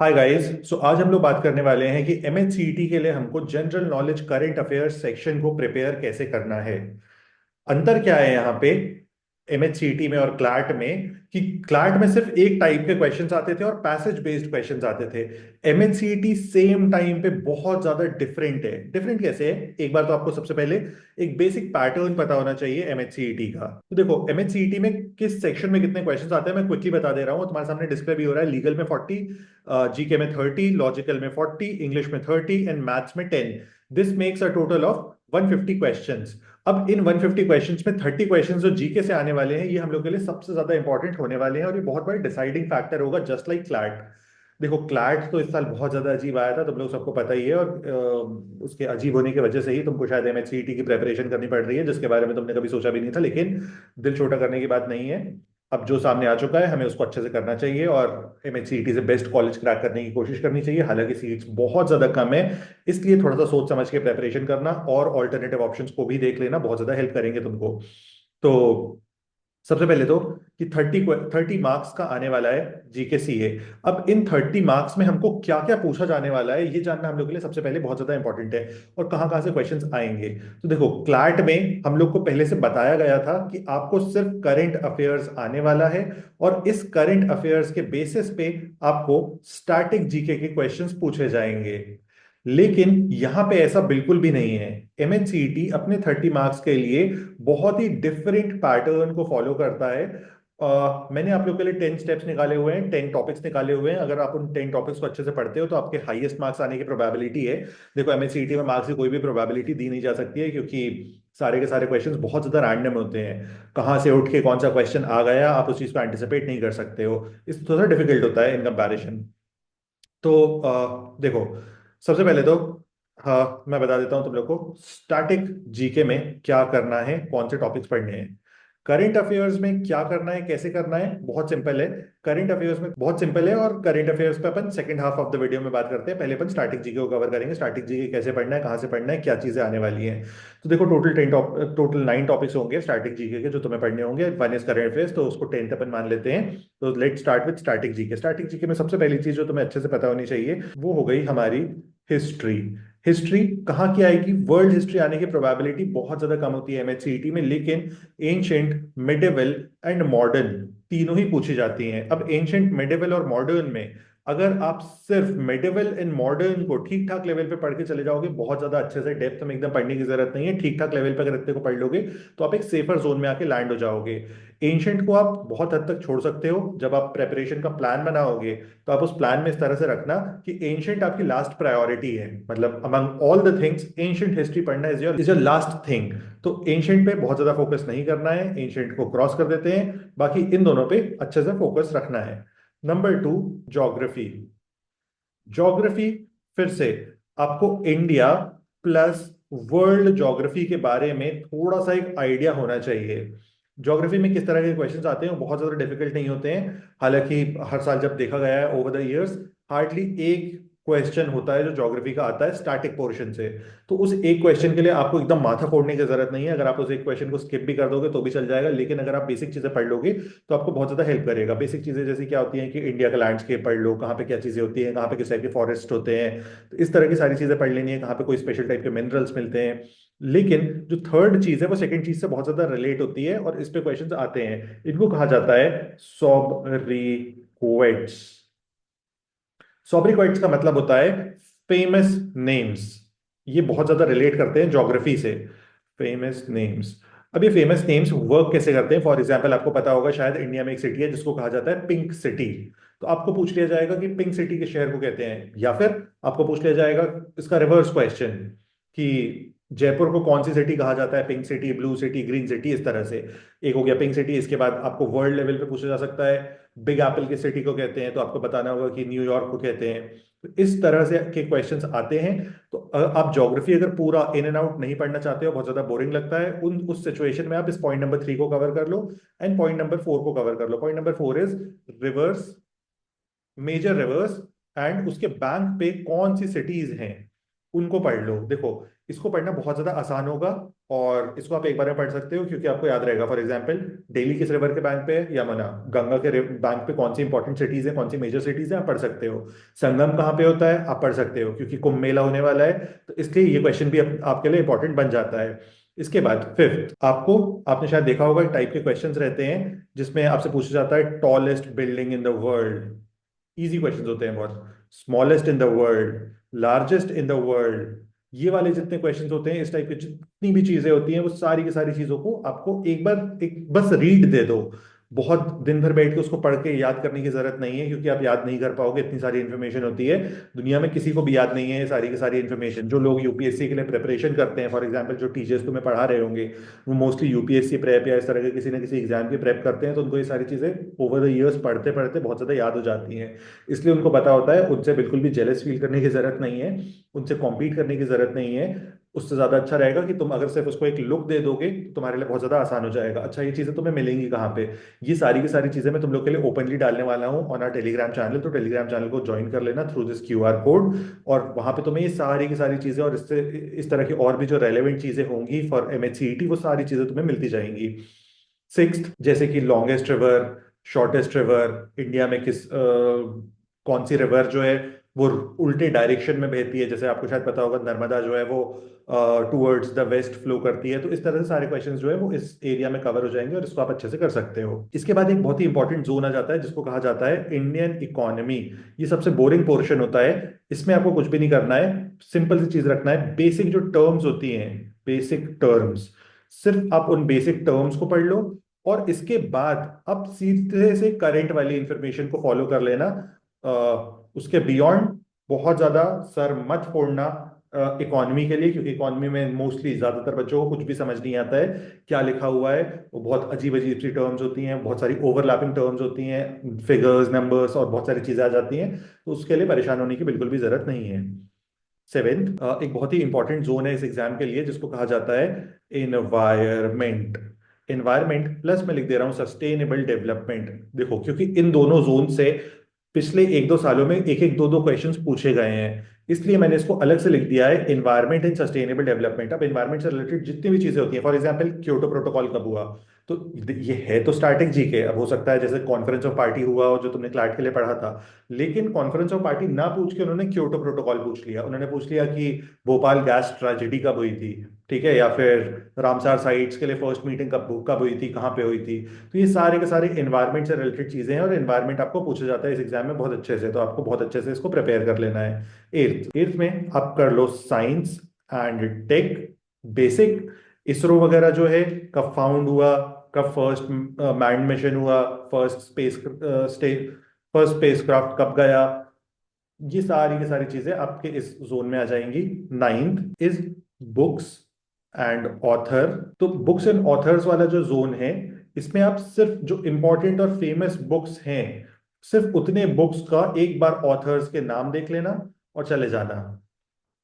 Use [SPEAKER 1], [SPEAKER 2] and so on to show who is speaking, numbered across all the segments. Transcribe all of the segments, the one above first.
[SPEAKER 1] Hi guys. सो आज हम लोग बात करने वाले हैं कि एमएचसीईटी के लिए हमको general knowledge current affairs section को प्रिपेयर कैसे करना है। अंतर क्या है यहाँ पे एमएचसीईटी में और क्लैट में, कि क्लैट में सिर्फ एक टाइप के क्वेश्चंस आते थे और पैसेज बेस्ड क्वेश्चंस आते थे। एमएचसीईटी सेम टाइम पे बहुत ज्यादा डिफरेंट है। डिफरेंट कैसे है, एक बार तो आपको सबसे पहले एक बेसिक पैटर्न पता होना चाहिए एमएचसीईटी का। तो देखो एमएचसीईटी में किस सेक्शन में कितने क्वेश्चंस आते हैं मैं क्विकली बता दे रहा हूँ, तुम्हारे सामने डिस्प्ले भी हो रहा है। लीगल में 40, जीके में 30, लॉजिकल में 40, इंग्लिश में 30 एंड मैथ्स में 10। This makes a total of 150 questions. अब इन 150 क्वेश्चंस में 30 क्वेश्चंस जो जीके से आने वाले हैं, ये हम लोग के लिए सबसे ज्यादा इंपॉर्टेंट होने वाले हैं और ये बहुत बड़ा डिसाइडिंग फैक्टर होगा, जस्ट लाइक क्लैट। देखो क्लैट तो इस साल बहुत ज्यादा अजीब आया था, तुम लोग सबको पता ही है, और उसके अजीब होने की वजह से ही तुमको शायद एमएचसीईटी की प्रेपरेशन करनी पड़ रही है, जिसके बारे में तुमने कभी सोचा भी नहीं था। लेकिन दिल छोटा करने की बात नहीं है। अब जो सामने आ चुका है हमें उसको अच्छे से करना चाहिए और एमएचसीईटी से बेस्ट कॉलेज क्रैक करने की कोशिश करनी चाहिए। हालांकि सीट्स बहुत ज्यादा कम है, इसलिए थोड़ा सा सोच समझ के प्रेपरेशन करना और ऑल्टरनेटिव ऑप्शंस को भी देख लेना बहुत ज्यादा हेल्प करेंगे तुमको। तो सबसे पहले तो कि 30 मार्क्स का आने वाला है जीके सीए। अब इन 30 मार्क्स में हमको क्या क्या पूछा जाने वाला है ये जानना हम लोग के लिए सबसे पहले बहुत ज्यादा इंपॉर्टेंट है, और कहाँ कहाँ से क्वेश्चंस आएंगे। तो देखो क्लैट में हम लोग को पहले से बताया गया था कि आपको सिर्फ करंट अफेयर्स आने वाला है, और इस करंट अफेयर्स के बेसिस पे आपको स्टैटिक जीके के क्वेश्चंस पूछे जाएंगे। लेकिन यहां पे ऐसा बिल्कुल भी नहीं है। एमएचसीईटी अपने 30 मार्क्स के लिए बहुत ही डिफरेंट पैटर्न को फॉलो करता है। मैंने आप लोग के लिए 10 स्टेप्स निकाले हुए हैं, 10 टॉपिक्स निकाले हुए हैं। अगर आप उन 10 टॉपिक्स को अच्छे से पढ़ते हो तो आपके हाईएस्ट मार्क्स आने की प्रोबेबिलिटी है। देखो एमएचसीईटी में मार्क्स की कोई भी प्रोबेबिलिटी दी नहीं जा सकती है, क्योंकि सारे के सारे क्वेश्चंस बहुत ज्यादा रैंडम होते हैं। कहाँ से उठ के कौन सा क्वेश्चन आ गया आप उस चीज को एंटिसिपेट नहीं कर सकते हो। इस थोड़ा सा डिफिकल्ट होता है इन कंपैरिजन। तो देखो सबसे पहले तो हाँ मैं बता देता हूँ तुम लोग को स्टैटिक जीके में क्या करना है, कौन से टॉपिक्स पढ़ने हैं। करंट अफेयर्स में क्या करना है, कैसे करना है, बहुत सिंपल है। करंट अफेयर्स में बहुत सिंपल है, और करंट अफेयर्स पे अपन second half of the video में बात करते हैं। पहले अपन स्टैटिक जीके को कवर करेंगे। स्टैटिक जीके कैसे पढ़ना है, कहाँ से पढ़ना है, क्या चीजें आने वाली हैं। तो देखो टोटल 9 टॉपिक्स होंगे स्टैटिक जीके के जो तुम्हें पढ़ने होंगे। वन इज करंट अफेयर्स, तो उसको 10th अपन मान लेते हैं। तो let start with static GK. Static GK में सबसे पहली चीज जो तुम्हें अच्छे से पता होनी चाहिए वो हो गई हमारी हिस्ट्री। हिस्ट्री कहाँ की आएगी, वर्ल्ड हिस्ट्री आने की प्रोबेबिलिटी बहुत ज्यादा कम होती है एमएचसीईटी में, लेकिन एंशंट, मिडिवल एंड मॉडर्न तीनों ही पूछी जाती हैं। अब एंशंट, मिडिवल और मॉडर्न में अगर आप सिर्फ मिडिवल एंड मॉडर्न को ठीक ठाक लेवल पे पढ़ के चले जाओगे, बहुत ज्यादा अच्छे से डेप्थ में एकदम पढ़ने की जरूरत नहीं है, ठीक ठाक लेवल पे अगर इतने को पढ़ लोगे तो आप एक सेफर जोन में आके लैंड हो जाओगे। एंशंट को आप बहुत हद तक छोड़ सकते हो। जब आप प्रेपरेशन का प्लान बनाओगे तो आप उस प्लान में इस तरह से रखना कि एंशंट आपकी लास्ट प्रायोरिटी है, मतलब among all the things ancient history पढ़ना इज योर लास्ट थिंग। तो एंशंट पे बहुत ज्यादा फोकस नहीं करना है, एंशंट को क्रॉस कर देते हैं। बाकी इन दोनों पे अच्छे से फोकस रखना है। Number 2, geography. ज्योग्राफी फिर से आपको इंडिया प्लस वर्ल्ड ज्योग्राफी के बारे में थोड़ा सा एक आइडिया होना चाहिए। ज्योग्राफी में किस तरह के क्वेश्चंस आते हैं वो बहुत ज्यादा डिफिकल्ट नहीं होते हैं। हालांकि हर साल जब देखा गया है ओवर द इयर्स, हार्डली एक क्वेश्चन होता है जो ज्योग्राफी का आता है स्टैटिक पोर्शन से। तो उस एक क्वेश्चन के लिए आपको एकदम माथा फोड़ने की जरूरत नहीं है। अगर आप उस एक क्वेश्चन को स्किप भी कर दोगे तो भी चल जाएगा, लेकिन अगर आप बेसिक चीजें पढ़ लोगे तो आपको बहुत ज्यादा हेल्प करेगा। बेसिक चीजें जैसे क्या होती हैं कि इंडिया का लैंडस्केप पढ़ लो, कहाँ पे क्या चीजें होती हैं, कहाँ पे किस टाइप के फॉरेस्ट होते हैं, तो इस तरह की सारी चीजें पढ़ लेनी है, कहाँ पे कोई स्पेशल टाइप के मिनरल्स मिलते हैं। लेकिन जो थर्ड चीज है वो सेकंड चीज से बहुत ज्यादा रिलेट होती है, और इस पे क्वेश्चंस आते हैं। इनको कहा जाता है सॉब्रिक्वेट्स। सॉब्रिक्वेट्स का मतलब होता है फेमस नेम्स। ये बहुत ज्यादा रिलेट करते हैं ज्योग्राफी से, फेमस नेम्स। अब ये फेमस नेम्स वर्क कैसे करते हैं, फॉर एग्जाम्पल आपको पता होगा शायद इंडिया में एक सिटी है जिसको कहा जाता है पिंक सिटी। तो आपको पूछ लिया जाएगा कि पिंक सिटी के शहर को कहते हैं, या फिर आपको पूछ लिया जाएगा इसका रिवर्स क्वेश्चन कि जयपुर को कौन सी सिटी कहा जाता है, pink city, blue city, green city, इस तरह से। एक हो गया पिंक सिटी। इसके बाद आपको वर्ल्ड लेवल पे पूछा जा सकता है बिग एप्पल की सिटी को कहते हैं, तो आपको बताना होगा कि न्यूयॉर्क को कहते हैं। तो इस तरह से के क्वेश्चंस आते हैं। तो आप ज्योग्राफी अगर पूरा इन एंड आउट नहीं पढ़ना चाहते हो, बहुत ज्यादा बोरिंग लगता है, उन उस सिचुएशन में आप इस पॉइंट नंबर 3 को कवर कर लो एंड पॉइंट नंबर 4 को कवर कर लो। Point number 4 is rivers, major rivers and उसके बैंक पे कौन सी सिटीज हैं उनको पढ़ लो। देखो इसको पढ़ना बहुत ज्यादा आसान होगा, और इसको आप एक बार में पढ़ सकते हो क्योंकि आपको याद रहेगा। फॉर एग्जाम्पल, दिल्ली किस रिवर के बैंक पे है? यमुना। गंगा के बैंक पे कौन सी इंपॉर्टेंट सिटीज है, कौन सी मेजर सिटीज है, आप पढ़ सकते हो। संगम कहाँ पे होता है, आप पढ़ सकते हो क्योंकि कुंभ मेला होने वाला है, तो इसलिए ये क्वेश्चन भी आपके लिए इंपॉर्टेंट बन जाता है। इसके बाद फिफ्थ, आपको, आपने शायद देखा होगा टाइप के क्वेश्चंस रहते हैं जिसमें आपसे पूछा जाता है tallest building in the world. Easy questions होते हैं बहुत। Smallest in the world, largest in the world, ये वाले जितने क्वेश्चंस होते हैं, इस टाइप की जितनी भी चीजें होती हैं, वो सारी की सारी चीजों को आपको एक बार एक बस रीड दे दो। बहुत दिन भर बैठ के उसको पढ़ के याद करने की जरूरत नहीं है, क्योंकि आप याद नहीं कर पाओगे, इतनी सारी इन्फॉर्मेशन होती है। दुनिया में किसी को भी याद नहीं है ये सारी की सारी इन्फॉर्मेशन। जो लोग यूपीएससी के लिए प्रिपरेशन करते हैं, फॉर एग्जाम्पल जो टीचर्स तुम्हें पढ़ा रहे होंगे, वो मोस्टली यूपीएससी प्रेप या इस तरह के किसी ना किसी एग्जाम की प्रेप करते हैं, तो उनको ये सारी चीजें ओवर द ईयर्स पढ़ते पढ़ते बहुत ज्यादा याद हो जाती हैं। इसलिए उनको पता होता है, उनसे बिल्कुल भी जेलस फील करने की जरूरत नहीं है, उनसे कॉम्पीट करने की जरूरत नहीं है। उससे ज्यादा अच्छा रहेगा कि तुम अगर सिर्फ उसको एक लुक दे दोगे तो तुम्हारे लिए बहुत ज्यादा आसान हो जाएगा। अच्छा, ये चीजें तुम्हें मिलेंगी कहाँ पे? ये सारी की सारी चीजें मैं तुम लोग के लिए ओपनली डालने वाला हूँ ऑन आर टेलीग्राम चैनल, तो टेलीग्राम चैनल को ज्वाइन कर लेना थ्रू दिस क्यूआर कोड। और वहां पे तुम्हें ये सारी की सारी चीजें और इससे इस तरह की और भी जो रेलेवेंट चीजें होंगी फॉर एमएचसीईटी, वो सारी चीजें तुम्हें मिलती जाएंगी। सिक्स्थ, जैसे कि longest river, shortest river, India में कौन सी रिवर जो है वो उल्टे डायरेक्शन में बहती है, जैसे आपको शायद पता होगा नर्मदा जो है वो टुवर्ड्स द वेस्ट फ्लो करती है। तो इस तरह से सारे क्वेश्चंस जो है वो इस एरिया में कवर हो जाएंगे, और इसको आप अच्छे से कर सकते हो। इसके बाद एक बहुत ही इंपॉर्टेंट जोन आ जाता है जिसको कहा जाता है इंडियन इकोनॉमी। ये सबसे बोरिंग पोर्शन होता है। इसमें आपको कुछ भी नहीं करना है, सिंपल सी चीज रखना है। बेसिक जो टर्म्स होती हैं, बेसिक टर्म्स, सिर्फ आप उन बेसिक टर्म्स को पढ़ लो, और इसके बाद आप सीधे से करंट वाली इंफॉर्मेशन को फॉलो कर लेना। उसके बियॉन्ड बहुत ज्यादा सर मत फोड़ना इकोनॉमी के लिए, क्योंकि इकोनॉमी में मोस्टली ज्यादातर बच्चों को कुछ भी समझ नहीं आता है क्या लिखा हुआ है। वो बहुत अजीब अजीब सी टर्म्स होती हैं, बहुत सारी ओवरलैपिंग टर्म्स होती हैं, फिगर्स, नंबर्स और बहुत सारी चीजें आ जाती हैं। तो उसके लिए परेशान होने की बिल्कुल भी जरूरत नहीं है। सेवेंथ, एक बहुत ही इंपॉर्टेंट जोन है इस एग्जाम के लिए जिसको कहा जाता है इन्वायरमेंट। इन्वायरमेंट प्लस मैं लिख दे रहा हूँ सस्टेनेबल डेवलपमेंट। देखो, क्योंकि इन दोनों जोन से पिछले एक दो सालों में एक एक दो दो क्वेश्चंस पूछे गए हैं, इसलिए मैंने इसको अलग से लिख दिया है इन्वायरमेंट एंड सस्टेनेबल डेवलपमेंट। अब इन्वायरमेंट से रिलेटेड जितनी भी चीजें होती हैं, फॉर एग्जांपल क्योटो प्रोटोकॉल कब हुआ, तो ये है तो स्टैटिक जीके। अब हो सकता है जैसे कॉन्फ्रेंस ऑफ पार्टी हुआ हो जो तुमने क्लैट के लिए पढ़ा था, लेकिन कॉन्फ्रेंस ऑफ पार्टी ना पूछ के उन्होंने क्योटो प्रोटोकॉल पूछ लिया। उन्होंने पूछ लिया कि भोपाल गैस ट्रेजेडी कब हुई थी, ठीक है, या फिर रामसार साइट्स के लिए फर्स्ट मीटिंग कब कब हुई थी, कहाँ पे हुई थी। तो ये सारे के सारे एनवायरमेंट से रिलेटेड चीजें हैं, और एनवायरमेंट आपको पूछा जाता है इस एग्जाम में बहुत अच्छे से, तो आपको बहुत अच्छे से इसको प्रिपेयर कर लेना है। एट्थ, एट्थ में आप कर लो science and tech basic. ISRO वगैरह जो है कब फाउंड हुआ, कब फर्स्ट मैन्ड मिशन हुआ, फर्स्ट फर्स्ट स्पेसक्राफ्ट कब गया, ये सारी की सारी चीजें आपके इस जोन में आ जाएंगी। Ninth is books and author. तो बुक्स एंड ऑथर्स वाला जो जोन है, इसमें आप सिर्फ जो इंपॉर्टेंट और फेमस बुक्स हैं, सिर्फ उतने बुक्स का एक बार ऑथर्स के नाम देख लेना और चले जाना।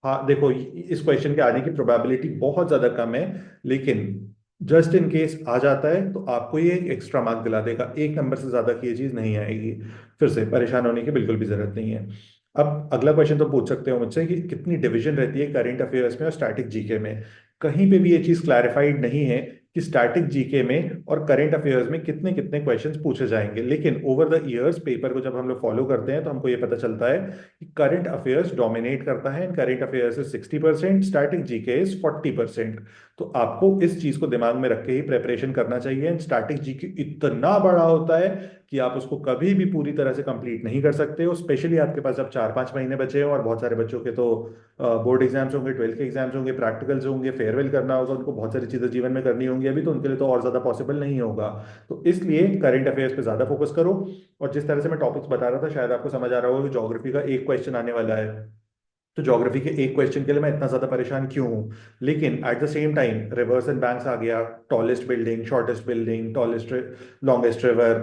[SPEAKER 1] हाँ देखो, इस क्वेश्चन के आने की प्रोबेबिलिटी बहुत ज्यादा कम है, लेकिन जस्ट इन केस आ जाता है तो आपको ये एक्स्ट्रा मार्क दिला देगा। एक नंबर से ज्यादा की ये चीज नहीं आएगी। फिर से परेशान होने की बिल्कुल भी जरूरत नहीं है। अब अगला क्वेश्चन तो पूछ सकते हो मुझसे कि कितनी डिवीजन रहती है करंट अफेयर्स में और स्टैटिक जीके में। कहीं पे भी ये चीज क्लैरिफाइड नहीं है कि स्टैटिक जीके में और करंट अफेयर्स में कितने कितने क्वेश्चंस पूछे जाएंगे, लेकिन ओवर द ईयर्स पेपर को जब हम लोग फॉलो करते हैं तो हमको ये पता चलता है कि करंट अफेयर्स डोमिनेट करता है। Current affairs is 60%, static GK is 40%। तो आपको इस चीज को दिमाग में रख के ही प्रेपरेशन करना चाहिए। एंड स्टैटिक जीके इतना बड़ा होता है कि आप उसको कभी भी पूरी तरह से कंप्लीट नहीं कर सकते हो, स्पेशली आपके पास अब 4-5 महीने बचे हो, और बहुत सारे बच्चों के तो बोर्ड एग्जाम्स होंगे, ट्वेल्थ के एग्जाम्स होंगे, प्रैक्टिकल्स होंगे, फेयरवेल करना होगा, उनको बहुत सारी चीजें जीवन में करनी होंगी अभी, तो उनके लिए तो और ज्यादा पॉसिबल नहीं होगा। तो इसलिए करंट अफेयर्स पे ज्यादा फोकस करो। और जिस तरह से मैं टॉपिक्स बता रहा था, शायद आपको समझ आ रहा होगा कि ज्योग्राफी का एक क्वेश्चन आने वाला है, तो ज्योग्राफी के एक क्वेश्चन के लिए मैं इतना ज्यादा परेशान क्यों हूँ। लेकिन at the same time rivers and banks आ गया, tallest building, shortest building, tallest longest river,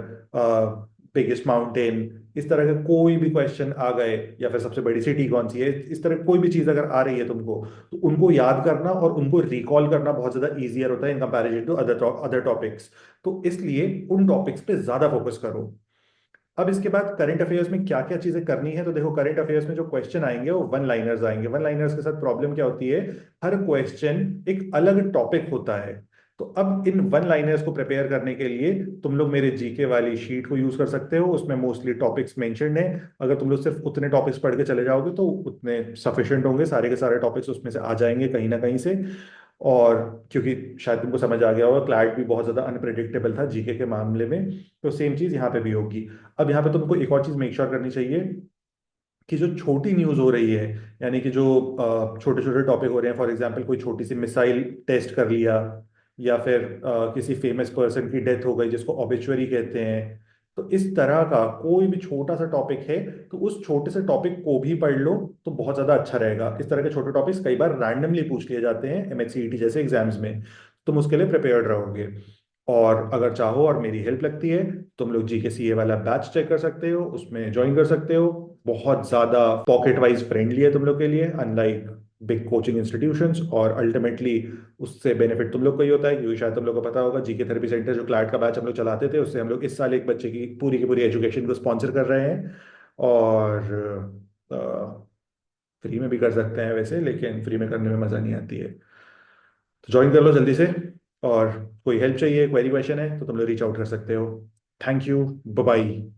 [SPEAKER 1] biggest mountain, इस तरह के कोई भी क्वेश्चन आ गए, या फिर सबसे बड़ी सिटी कौन सी है, इस तरह कोई भी चीज अगर आ रही है तुमको, तो उनको याद करना और उनको रिकॉल करना बहुत ज्यादा ईजियर होता है in comparison to other other topics. तो इसलिए उन टॉपिक्स पे ज्यादा फोकस करो। अब इसके बाद करंट अफेयर्स में क्या क्या चीजें करनी है, तो देखो करंट अफेयर्स में जो क्वेश्चन आएंगे वो वन लाइनर्स आएंगे। वन लाइनर्स के साथ प्रॉब्लम क्या होती है, हर क्वेश्चन एक अलग टॉपिक होता है। तो अब इन वन लाइनर्स को प्रिपेयर करने के लिए तुम लोग मेरे जीके वाली शीट को यूज कर सकते हो, उसमें मोस्टली टॉपिक्स मेंशन्ड है। अगर तुम लोग सिर्फ उतने टॉपिक्स पढ़ के चले जाओगे तो उतने सफिशिएंट होंगे, सारे के सारे टॉपिक्स उसमें से आ जाएंगे कहीं ना कहीं से। और क्योंकि शायद तुमको समझ आ गया होगा, क्लैट भी बहुत ज्यादा अनप्रिडिक्टेबल था जीके के मामले में, तो सेम चीज यहाँ पे भी होगी। अब यहाँ पे तुमको एक और चीज मेक श्योर करनी चाहिए कि जो छोटी न्यूज हो रही है, यानी कि जो छोटे छोटे टॉपिक हो रहे हैं, फॉर एग्जांपल कोई छोटी सी मिसाइल टेस्ट कर लिया, या फिर किसी फेमस पर्सन की डेथ हो गई जिसको ऑबिचुअरी कहते हैं, तो इस तरह का कोई भी छोटा सा टॉपिक है तो उस छोटे से टॉपिक को भी पढ़ लो तो बहुत ज्यादा अच्छा रहेगा। इस तरह के छोटे टॉपिक्स कई बार रैंडमली पूछ लिए जाते हैं एमएचसीईटी जैसे एग्जाम्स में, तुम उसके लिए प्रिपेयर्ड रहोगे। और अगर चाहो और मेरी हेल्प लगती है, तुम लोग जीके सीए वाला बैच चेक कर सकते हो, उसमें ज्वाइन कर सकते हो। बहुत ज्यादा पॉकेट वाइज फ्रेंडली है तुम लोग के लिए, अनलाइक बिग कोचिंग इंस्टीट्यूशंस। और अल्टीमेटली उससे बेनिफिट तुम लोग को ही होता है, क्योंकि शायद तुम लोग को पता होगा जीके थेरेपी सेंटर जो क्लैट का बैच हम लोग चलाते थे, उससे हम लोग इस साल एक बच्चे की पूरी एजुकेशन को स्पॉन्सर कर रहे हैं। और फ्री में भी कर सकते हैं वैसे, लेकिन फ्री में करने में मजा नहीं आती है। तो ज्वाइन कर लो जल्दी से। और कोई हेल्प चाहिए, क्वेरी क्वेश्चन है तो तुम लोग रीच आउट कर सकते हो। Thank you, bye bye.